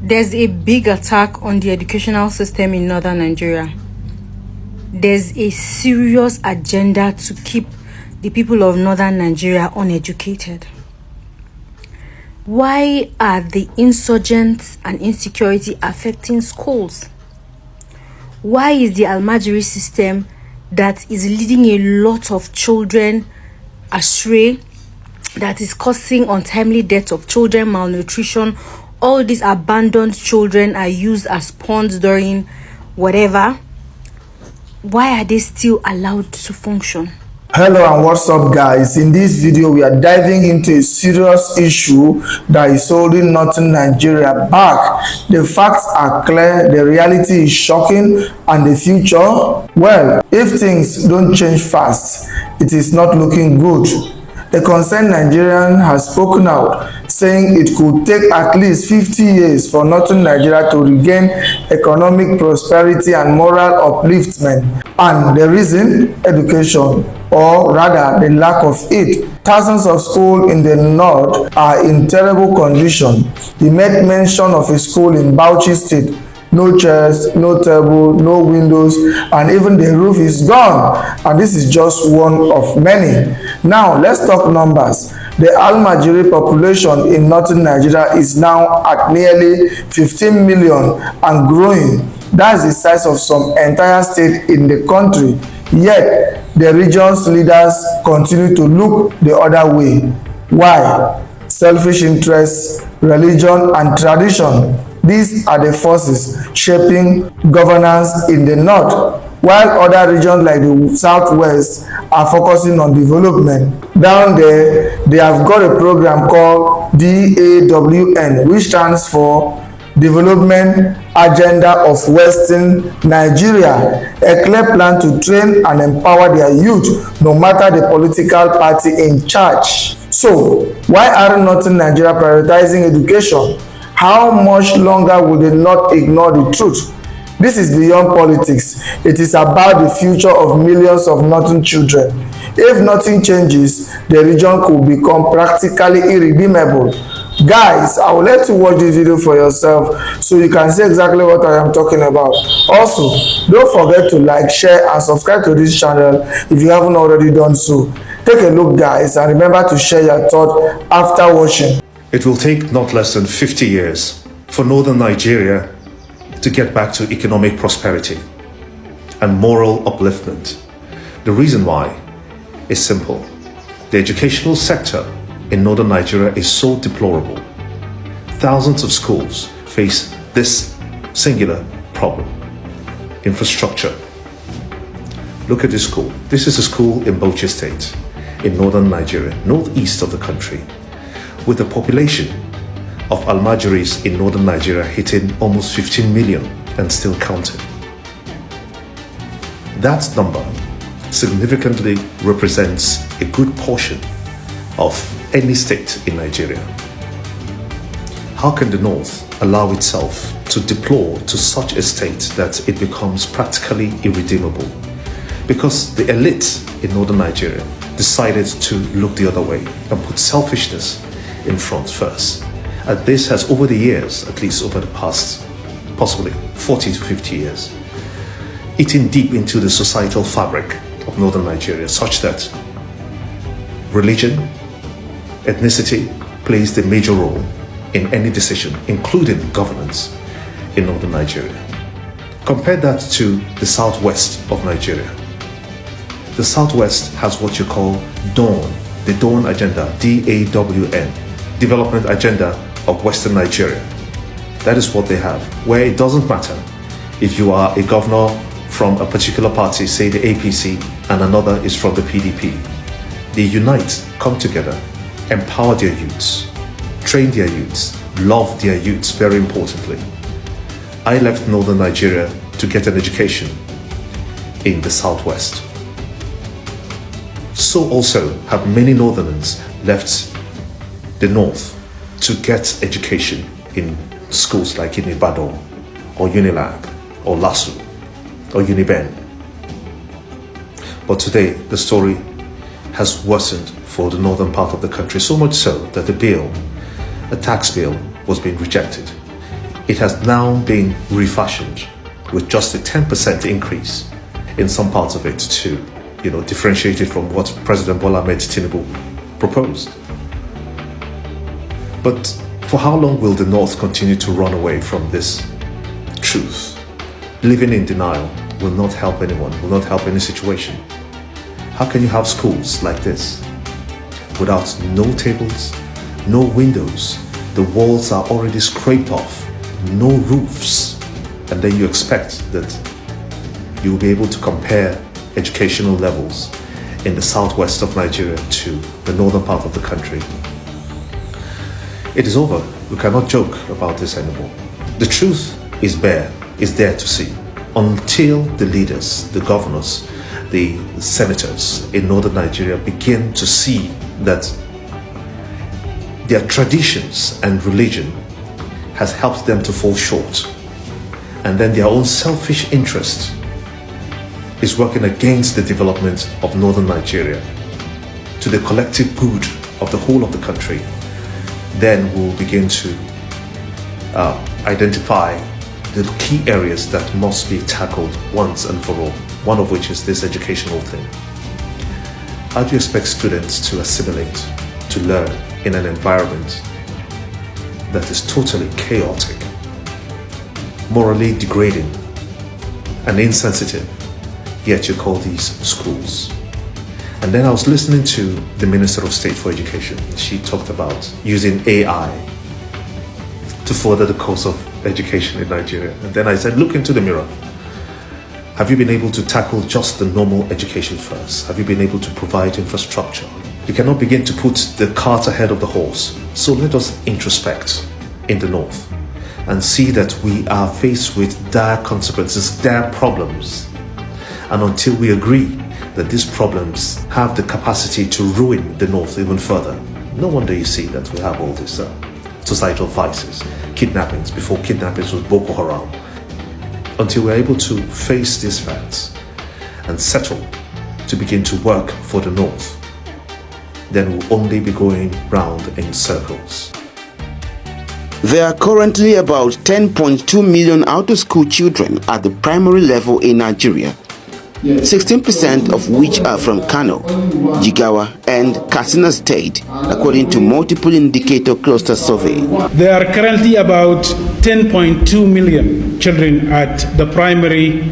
There's a big attack on the educational system in northern Nigeria. There's a serious agenda to keep the people of northern Nigeria uneducated. Why are the insurgents and insecurity affecting schools? Why is the Almager system that is leading a lot of children astray, that is causing untimely deaths of children, malnutrition? All these abandoned children are used as pawns during whatever. Why are they still allowed to function? Hello and what's up, guys? In this video we are diving into a serious issue that is holding northern Nigeria back. The facts are clear, the reality is shocking, and the future, well, if things don't change fast, it is not looking good. The concerned Nigerian has spoken out, saying it could take at least 50 years for northern Nigeria to regain economic prosperity and moral upliftment. And the reason? Education, or rather the lack of it. Thousands of schools in the north are in terrible condition. He made mention of a school in Bauchi State. No chairs, no table, no windows, and even the roof is gone. And this is just one of many. Now, let's talk numbers. The Almager population in northern Nigeria is now at nearly 15 million and growing. That's the size of some entire state in the country. Yet, the region's leaders continue to look the other way. Why? Selfish interests, religion, and tradition. These are the forces shaping governance in the north, while other regions like the southwest are focusing on development. Down there, they have got a program called D.A.W.N, which stands for Development Agenda of Western Nigeria, a clear plan to train and empower their youth, no matter the political party in charge. So, why aren't northern Nigeria prioritizing education? How much longer will they not ignore the truth? This is beyond politics. It is about the future of millions of northern children. If nothing changes, the region could become practically irredeemable. Guys, I will let you watch this video for yourself so you can see exactly what I am talking about. Also, don't forget to like, share, and subscribe to this channel if you haven't already done so. Take a look, guys, and remember to share your thoughts after watching. It will take not less than 50 years for northern Nigeria to get back to economic prosperity and moral upliftment. The reason why is simple. The educational sector in northern Nigeria is so deplorable. Thousands of schools face this singular problem. Infrastructure. Look at this school. This is a school in Bauchi State in northern Nigeria, northeast of the country, with a population of Almageris in northern Nigeria hitting almost 15 million and still counting. That number significantly represents a good portion of any state in Nigeria. How can the North allow itself to deplore to such a state that it becomes practically irredeemable? Because the elite in northern Nigeria decided to look the other way and put selfishness in front first. And this has, over the years, at least over the past possibly 40 to 50 years, eaten deep into the societal fabric of northern Nigeria, such that religion, ethnicity plays the major role in any decision, including governance in northern Nigeria. Compare that to the southwest of Nigeria. The southwest has what you call D.A.W.N, the D.A.W.N agenda, D.A.W.N, Development Agenda of Western Nigeria. That is what they have, where it doesn't matter if you are a governor from a particular party, say the APC, and another is from the PDP. They unite, come together, empower their youths, train their youths, love their youths, very importantly. I left northern Nigeria to get an education in the southwest. So also have many northerners left the north to get education in schools like in D.A.W.N or UNILAG or LASU or UNIBEN. But today the story has worsened for the northern part of the country, so much so that the bill, a tax bill, was being rejected. It has now been refashioned with just a 10% increase in some parts of it to, differentiate it from what President Bola Ahmed Tinubu proposed. But for how long will the North continue to run away from this truth? Living in denial will not help anyone, will not help any situation. How can you have schools like this without no tables, no windows, the walls are already scraped off, no roofs, and then you expect that you will be able to compare educational levels in the southwest of Nigeria to the northern part of the country? It is over. We cannot joke about this anymore. The truth is there to see. Until the leaders, the governors, the senators in northern Nigeria begin to see that their traditions and religion has helped them to fall short, and then their own selfish interest is working against the development of northern Nigeria to the collective good of the whole of the country, then we'll begin to identify the key areas that must be tackled once and for all, one of which is this educational thing. How do you expect students to assimilate, to learn in an environment that is totally chaotic, morally degrading, and insensitive, yet you call these schools? And then I was listening to the Minister of State for Education. She talked about using AI to further the course of education in Nigeria. And then I said, look into the mirror. Have you been able to tackle just the normal education first? Have you been able to provide infrastructure? You cannot begin to put the cart ahead of the horse. So let us introspect in the North and see that we are faced with dire consequences, dire problems. And until we agree that these problems have the capacity to ruin the North even further, no wonder you see that we have all these societal vices, kidnappings. Before kidnappings was Boko Haram. Until we're able to face these facts and settle to begin to work for the North, then we'll only be going round in circles. There are currently about 10.2 million out-of-school children at the primary level in Nigeria, 16% of which are from Kano, Jigawa and Katsina State, according to multiple indicator cluster survey. There are currently about 10.2 million children at the primary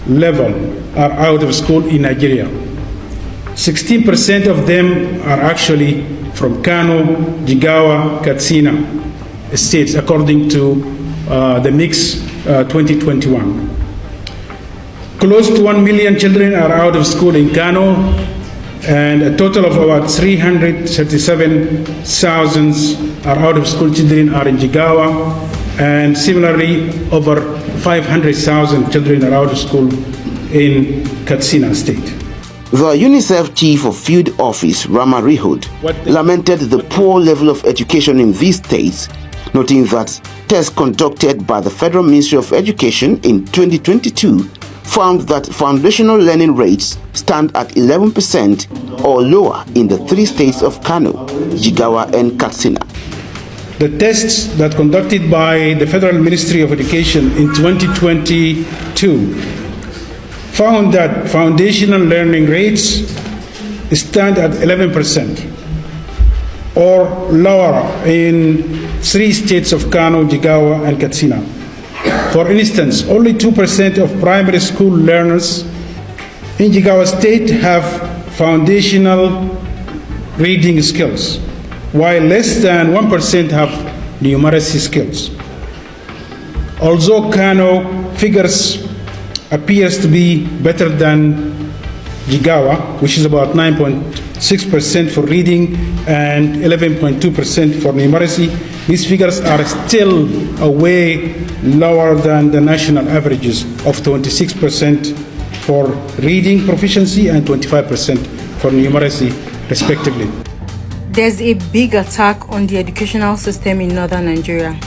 level are out of school in Nigeria. 16% of them are actually from Kano, Jigawa, Katsina states, according to the mix 2021. Close to 1 million children are out of school in Kano, and a total of about 337,000 are out of school children are in Jigawa, and similarly over 500,000 children are out of school in Katsina State. The UNICEF Chief of Field Office, Rama Rihud, lamented the poor level of education in these states, noting that tests conducted by the Federal Ministry of Education in 2022 found that foundational learning rates stand at 11% or lower in the three states of Kano, Jigawa and Katsina. The tests that conducted by the Federal Ministry of Education in 2022 found that foundational learning rates stand at 11% or lower in three states of Kano, Jigawa and Katsina. For instance, only 2% of primary school learners in Jigawa State have foundational reading skills, while less than 1% have numeracy skills. Although Kano figures appears to be better than Jigawa, which is about 9.6% for reading and 11.2% for numeracy, these figures are still way lower than the national averages of 26% for reading proficiency and 25% for numeracy, respectively. There's a big attack on the educational system in northern Nigeria.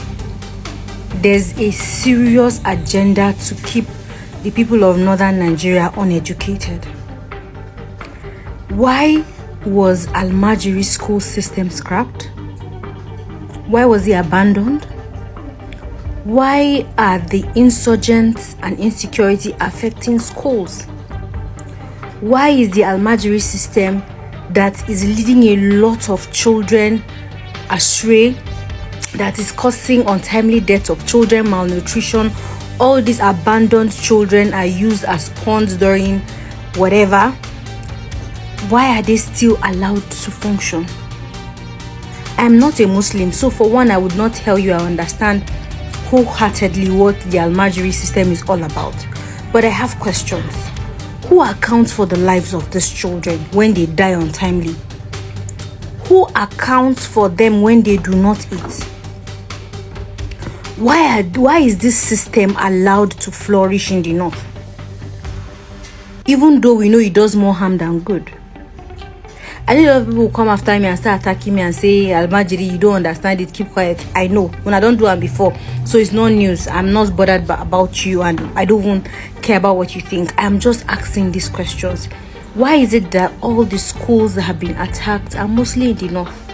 There's a serious agenda to keep the people of northern Nigeria uneducated. Why was Almager school system scrapped? Why was it abandoned? Why are the insurgents and insecurity affecting schools? Why is the Almager system that is leading a lot of children astray, that is causing untimely death of children, malnutrition, all these abandoned children are used as pawns during whatever? Why are they still allowed to function? I'm not a Muslim, so for one, I would not tell you I understand wholeheartedly what the Almager system is all about. But I have questions. Who accounts for the lives of these children when they die untimely? Who accounts for them when they do not eat? Why is this system allowed to flourish in the north? Even though we know it does more harm than good. A lot of people come after me and start attacking me and say, Almajiri, you don't understand it, keep quiet. I know, when I don't do it before, so it's not news. I'm not bothered about you, and I don't even care about what you think. I'm just asking these questions. Why is it that all the schools that have been attacked are mostly in the north?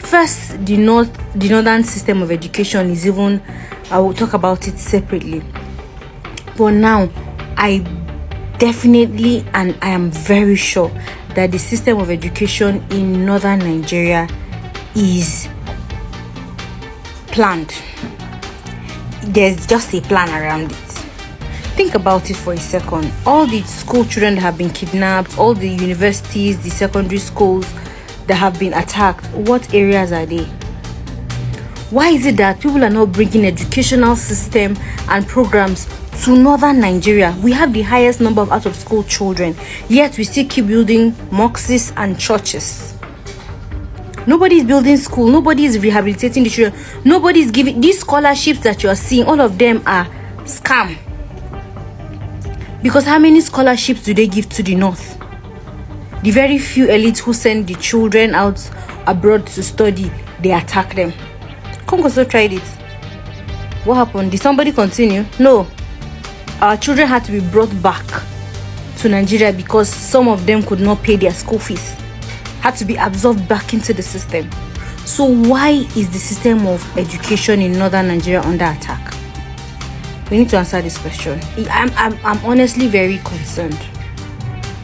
First, the northern system of education is even, I will talk about it separately. But now, I definitely, and I am very sure that the system of education in northern Nigeria is planned. There's just a plan around it. Think about it for a second. All the school children that have been kidnapped, all the universities, the secondary schools that have been attacked, what areas are they? Why is it that people are not bringing educational system and programs to northern Nigeria? We have the highest number of out-of-school children, yet we still keep building mosques and churches. Nobody is building school. Nobody is rehabilitating the children. Nobody is giving these scholarships that you are seeing. All of them are scam. Because how many scholarships do they give to the north? The very few elites who send the children out abroad to study, they attack them. Congo so tried it. What happened? Did somebody continue? No. Our children had to be brought back to Nigeria because some of them could not pay their school fees. Had to be absorbed back into the system. So why is the system of education in northern Nigeria under attack? We need to answer this question. I'm honestly very concerned.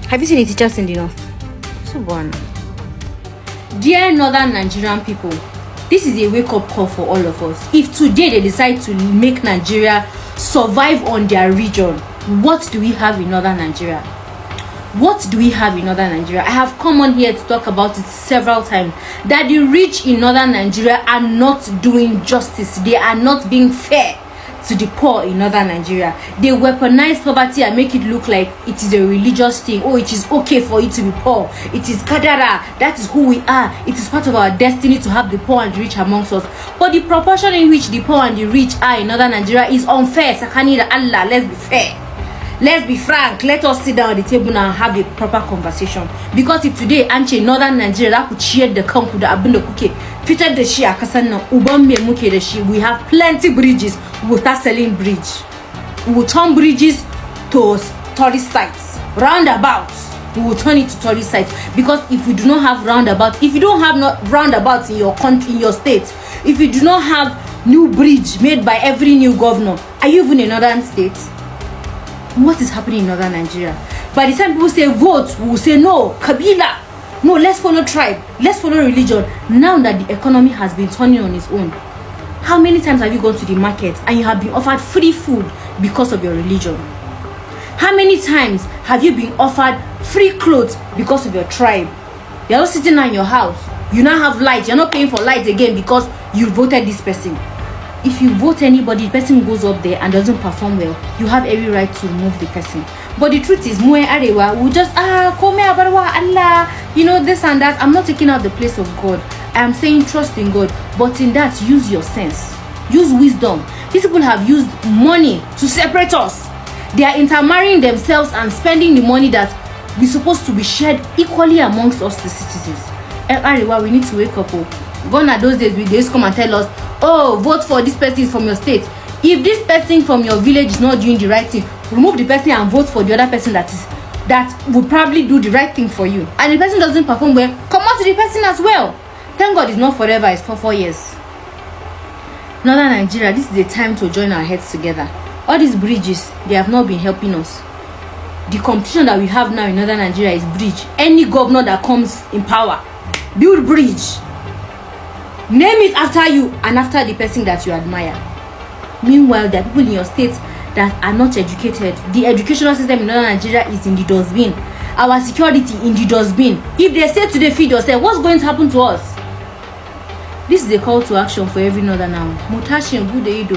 Have you seen the teachers in the north? So one. Dear northern Nigerian people, this is a wake-up call for all of us. If today they decide to make Nigeria survive on their region, what do we have in northern Nigeria? What do we have in northern Nigeria? I have come on here to talk about it several times, that the rich in northern Nigeria are not doing justice. They are not being fair to the poor in northern Nigeria. They weaponize poverty and make it look like it is a religious thing. Oh, it is okay for you to be poor. It is kadara. That is who we are. It is part of our destiny to have the poor and the rich amongst us. But the proportion in which the poor and the rich are in northern Nigeria is unfair. Sakani Allah, let's be fair. Let's be frank. Let us sit down at the table and have a proper conversation. Because if today Anche northern Nigeria that could share the camp with the abundo cookie, featured the shia kasana ubambe muke the shi, we have plenty bridges. We will start selling bridge. We will turn bridges to tourist sites. Roundabouts, we will turn it to tourist sites. Because if we do not have roundabouts, if you don't have roundabouts in your country, in your state, if you do not have new bridge made by every new governor, are you even in northern states? What is happening in northern Nigeria? By the time people say vote, we will say no, Kabila. No, let's follow tribe. Let's follow religion. Now that the economy has been turning on its own, how many times have you gone to the market and you have been offered free food because of your religion? How many times have you been offered free clothes because of your tribe? You're not sitting in your house. You now have light. You're not paying for light again because you voted this person. If you vote anybody, the person goes up there and doesn't perform well, you have every right to remove the person. But the truth is, Mue Arewa will just, come here, Allah, you know, this and that. I'm not taking out the place of God. I am saying trust in God. But in that, use your sense. Use wisdom. These people have used money to separate us. They are intermarrying themselves and spending the money that we're supposed to be shared equally amongst us, the citizens. Arewa, we need to wake up. Gone are those days, they just come and tell us, oh, vote for this person from your state. If this person from your village is not doing the right thing, remove the person and vote for the other person that will probably do the right thing for you. And the person doesn't perform well, come out to the person as well. Thank God it's not forever, it's for 4 years. Northern Nigeria, this is the time to join our heads together. All these bridges, they have not been helping us. The competition that we have now in Northern Nigeria is bridge. Any governor that comes in power, build bridge. Name it after you and after the person that you admire. Meanwhile, there are people in your state that are not educated. The educational system in Northern Nigeria is in the dustbin. Our security in the dustbin. If they say today feed yourself, what's going to happen to us? This is a call to action for every northerner. Mutashi Budedo.